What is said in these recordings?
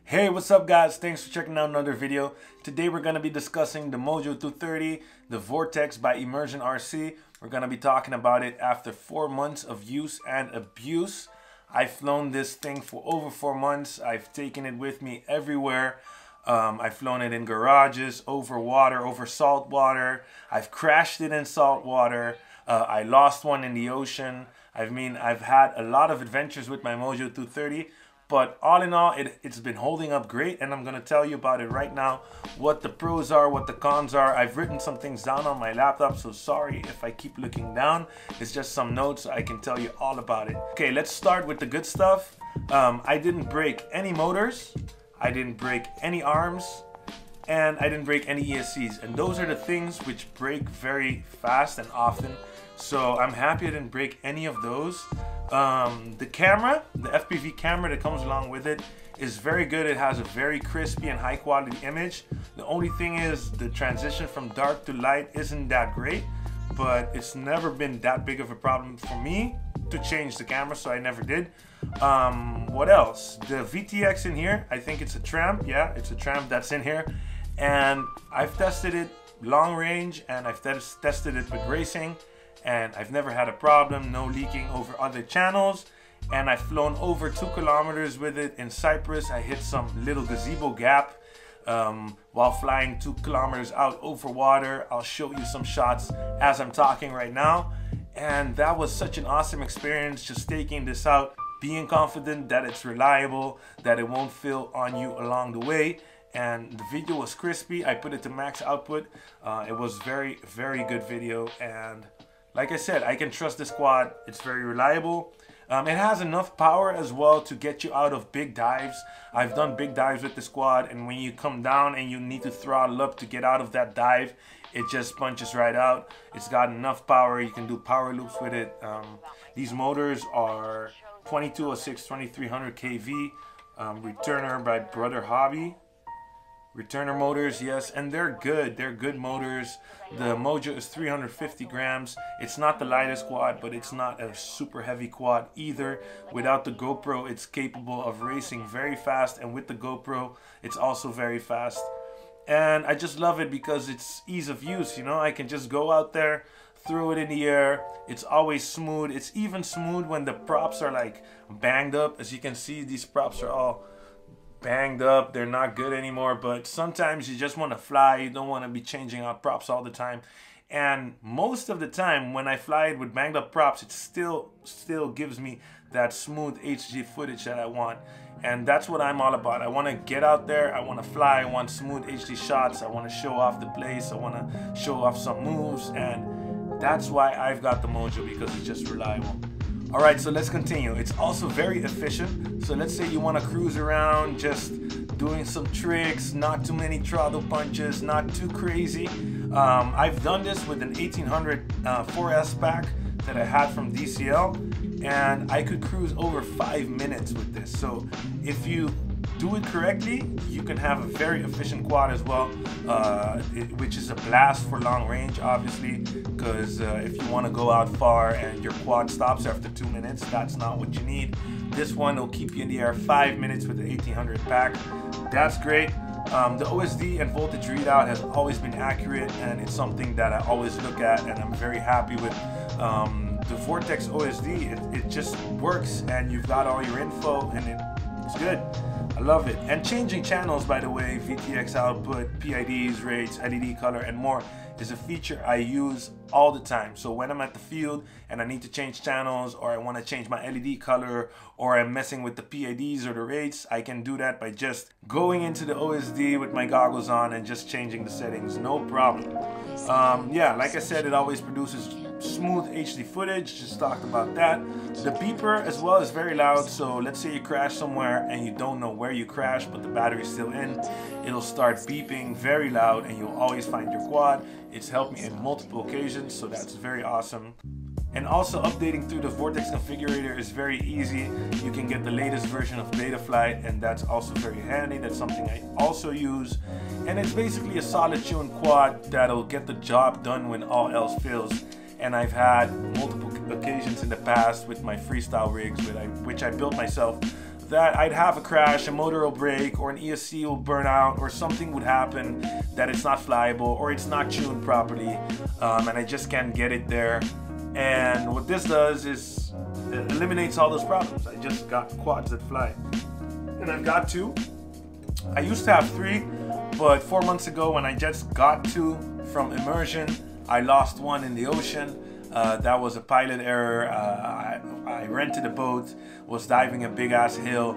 Hey, what's up guys? Thanks for checking out another video. Today we're going to be discussing the Mojo 230, the Vortex by Immersion RC. We're going to be talking about it after 4 months of use and abuse. I've flown this thing for over 4 months. I've taken it with me everywhere. I've flown it in garages, over water, over salt water. I've crashed it in salt water. I lost one in the ocean. I've had a lot of adventures with my Mojo 230. But all in all, it's been holding up great, and I'm going to tell you about it right now, what the pros are, what the cons are. I've written some things down on my laptop, so sorry if I keep looking down. It's just some notes, so I can tell you all about it. Okay, let's start with the good stuff. I didn't break any motors, I didn't break any arms, and I didn't break any ESCs. And those are the things which break very fast and often. So I'm happy I didn't break any of those. The camera, the Fpv camera that comes along with it, is very good. It has a very crispy and high quality image. The only thing is the transition from dark to light isn't that great, but it's never been that big of a problem for me to change the camera, so I never did. What else? The VTX in here, I think it's a tramp. Yeah, it's a tramp that's in here, and I've tested it long range and I've tested it with racing, and I've never had a problem, no leaking over other channels. And I've flown over 2 kilometers with it in Cyprus. I hit some little gazebo gap while flying 2 kilometers out over water. I'll show you some shots as I'm talking right now. And that was such an awesome experience, just taking this out, being confident that it's reliable, that it won't fail on you along the way. And the video was crispy. I put it to max output. It was very, very good video, and like I said, I can trust this quad. It's very reliable. It has enough power as well to get you out of big dives. I've done big dives with this quad, and when you come down and you need to throttle up to get out of that dive, it just punches right out. It's got enough power. You can do power loops with it. These motors are 2206 2300 kV, returner by Brother Hobby. Returner motors, yes, and they're good. They're good motors. The Mojo is 350 grams. It's not the lightest quad, but it's not a super heavy quad either. Without the GoPro, it's capable of racing very fast, and with the GoPro, it's also very fast. And I just love it because it's ease of use, you know. I can just go out there, throw it in the air. It's always smooth. It's even smooth when the props are like banged up. As you can see, these props are all banged up. They're not good anymore, but sometimes you just want to fly. You don't want to be changing out props all the time. And most of the time when I fly it with banged up props, it still gives me that smooth HD footage that I want. And that's what I'm all about. I want to get out there, I want to fly, I want smooth HD shots, I want to show off the place, I want to show off some moves, and that's why I've got the Mojo, because it's just reliable. Alright, so let's continue. It's also very efficient. So let's say you want to cruise around just doing some tricks, not too many throttle punches, not too crazy. I've done this with an 1800 4S pack that I had from DCL, and I could cruise over 5 minutes with this. So if you do it correctly, you can have a very efficient quad as well, which is a blast for long range, obviously, because if you want to go out far and your quad stops after 2 minutes, that's not what you need. This one will keep you in the air 5 minutes with the 1800 pack. That's great. The OSD and voltage readout has always been accurate, and it's something that I always look at, and I'm very happy with. The Vortex OSD, it just works, and you've got all your info, and it's good. I love it. And changing channels, by the way, VTX output, PIDs, rates, LED color, and more, is a feature I use all the time. So when I'm at the field and I need to change channels, or I want to change my LED color, or I'm messing with the PIDs or the rates, I can do that by just going into the OSD with my goggles on and just changing the settings, no problem. Yeah, like I said, it always produces smooth HD footage, just talked about that. The beeper as well is very loud, so let's say you crash somewhere and you don't know where you crashed, but the battery's still in, it'll start beeping very loud, and you'll always find your quad. It's helped me in multiple occasions, so that's very awesome. And also, updating through the Vortex configurator is very easy. You can get the latest version of Betaflight, and that's also very handy. That's something I also use. And it's basically a solid tune quad that'll get the job done when all else fails. And I've had multiple occasions in the past with my freestyle rigs, which I built myself, with that, I'd have a crash, a motor will break, or an ESC will burn out, or something would happen that it's not flyable, or it's not tuned properly, and I just can't get it there. And what this does is it eliminates all those problems. I just got quads that fly, and I've got 2. I used to have 3, but 4 months ago when I just got 2 from immersion, I lost 1 in the ocean. That was a pilot error. I rented a boat, was diving a big ass hill,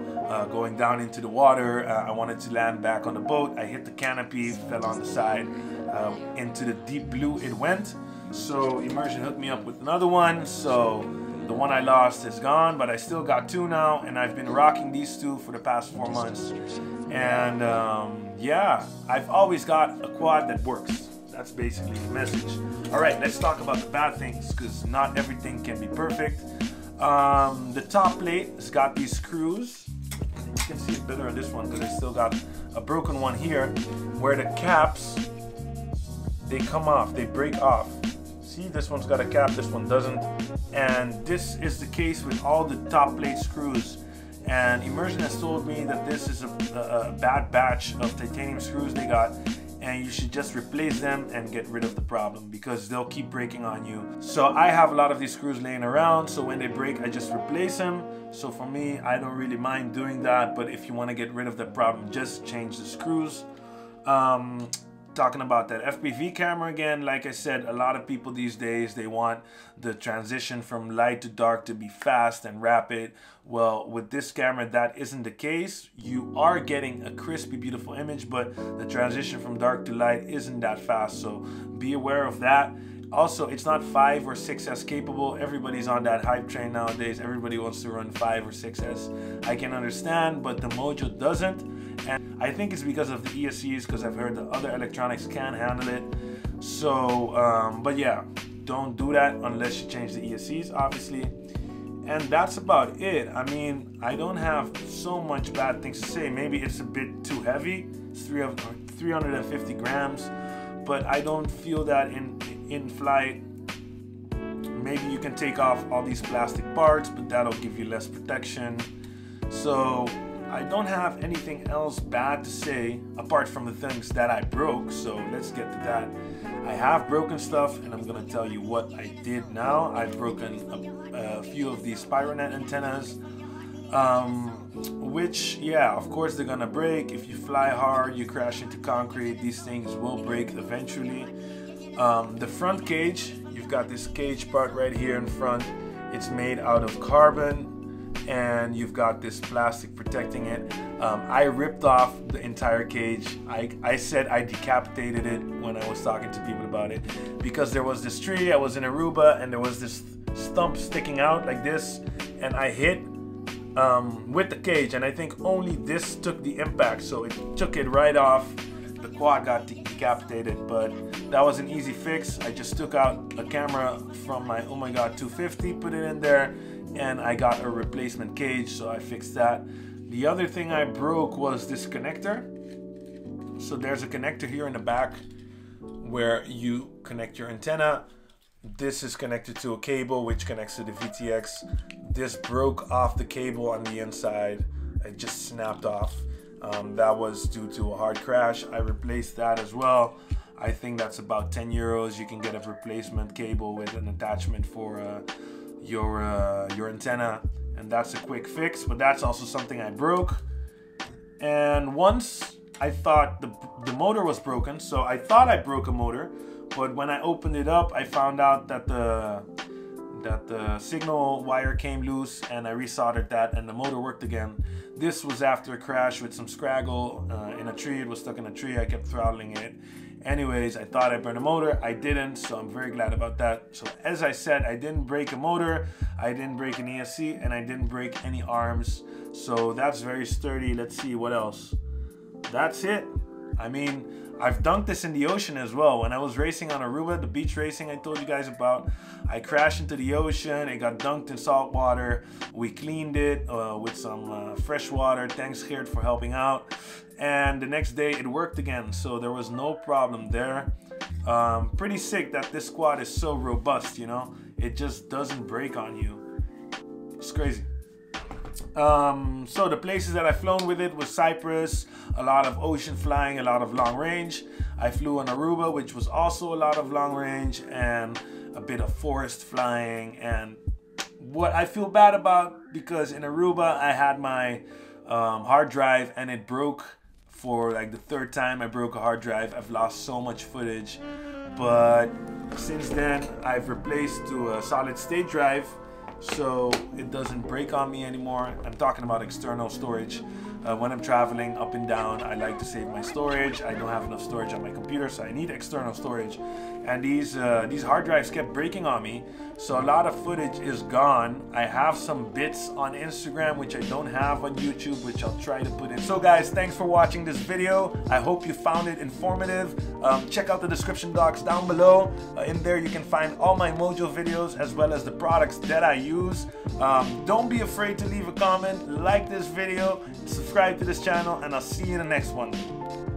going down into the water. I wanted to land back on the boat. I hit the canopy, fell on the side. Into the deep blue it went. So immersion hooked me up with another one. So the one I lost is gone, but I still got 2 now, and I've been rocking these 2 for the past 4 months. And yeah, I've always got a quad that works. That's basically the message. All right, let's talk about the bad things, because not everything can be perfect. The top plate has got these screws. You can see it better on this one because I still got a broken one here, where the caps, they come off, they break off. See, this one's got a cap, this one doesn't. And this is the case with all the top plate screws. And Immersion has told me that this is a bad batch of titanium screws they got, and you should just replace them and get rid of the problem, because they'll keep breaking on you. So I have a lot of these screws laying around, so when they break I just replace them. So for me, I don't really mind doing that, but if you want to get rid of the problem, just change the screws. Talking about that FPV camera again, like I said, a lot of people these days, they want the transition from light to dark to be fast and rapid. Well, with this camera, that isn't the case. You are getting a crispy, beautiful image, but the transition from dark to light isn't that fast, so be aware of that. Also, it's not 5 or 6S capable. Everybody's on that hype train nowadays. Everybody wants to run 5 or 6S. I can understand, but the Mojo doesn't. And I think it's because of the ESCs, because I've heard the other electronics can handle it. So, but yeah, don't do that unless you change the ESCs, obviously. And that's about it. I mean, I don't have so much bad things to say. Maybe it's a bit too heavy. It's 350 grams, but I don't feel that in flight. Maybe you can take off all these plastic parts, but that'll give you less protection. So I don't have anything else bad to say apart from the things that I broke. So let's get to that. I have broken stuff, and I'm gonna tell you what I did now. I've broken a few of these Spironet antennas, which, yeah, of course they're gonna break. If you fly hard, you crash into concrete, these things will break eventually. The front cage, you've got this cage part right here in front. It's made out of carbon, and you've got this plastic protecting it. I ripped off the entire cage. I said I decapitated it when I was talking to people about it, because there was this tree. I was in Aruba, and there was this stump sticking out like this, and I hit with the cage, and I think only this took the impact, so it took it right off. The quad got decapitated, but that was an easy fix. I just took out a camera from my Oh My God 250, put it in there, and I got a replacement cage, so I fixed that. The other thing I broke was this connector. So there's a connector here in the back where you connect your antenna. This is connected to a cable which connects to the VTX. This broke off the cable on the inside. It just snapped off. That was due to a hard crash. I replaced that as well. I think that's about 10 euros. You can get a replacement cable with an attachment for your antenna, and that's a quick fix. But that's also something I broke. And once I thought the motor was broken, so I thought I broke a motor, but when I opened it up, I found out that the signal wire came loose, and I resoldered that, and the motor worked again. This was after a crash with some scraggle in a tree. It was stuck in a tree. I kept throttling it. Anyways, I thought I burned a motor. I didn't, so I'm very glad about that. So as I said, I didn't break a motor, I didn't break an ESC, and I didn't break any arms. So that's very sturdy. Let's see what else. That's it. I mean, I've dunked this in the ocean as well. When I was racing on Aruba, the beach racing I told you guys about, I crashed into the ocean. It got dunked in salt water. We cleaned it with some fresh water. Thanks, Geert, for helping out. And the next day it worked again, so there was no problem there. Pretty sick that this quad is so robust, you know? It just doesn't break on you. It's crazy. So the places that I've flown with it was Cyprus, a lot of ocean flying, a lot of long range. I flew on Aruba, which was also a lot of long range, and a bit of forest flying. And what I feel bad about, because in Aruba I had my hard drive and it broke for like the third time I broke a hard drive. I've lost so much footage, but since then I've replaced to a solid state drive, so it doesn't break on me anymore. I'm talking about external storage. When I'm traveling up and down, I like to save my storage. I don't have enough storage on my computer, so I need external storage. And these hard drives kept breaking on me, so a lot of footage is gone. I have some bits on Instagram which I don't have on YouTube, which I'll try to put in. So guys, thanks for watching this video. I hope you found it informative. Check out the description box down below. In there you can find all my Mojo videos as well as the products that I use. Don't be afraid to leave a comment, like this video, subscribe to this channel, and I'll see you in the next one.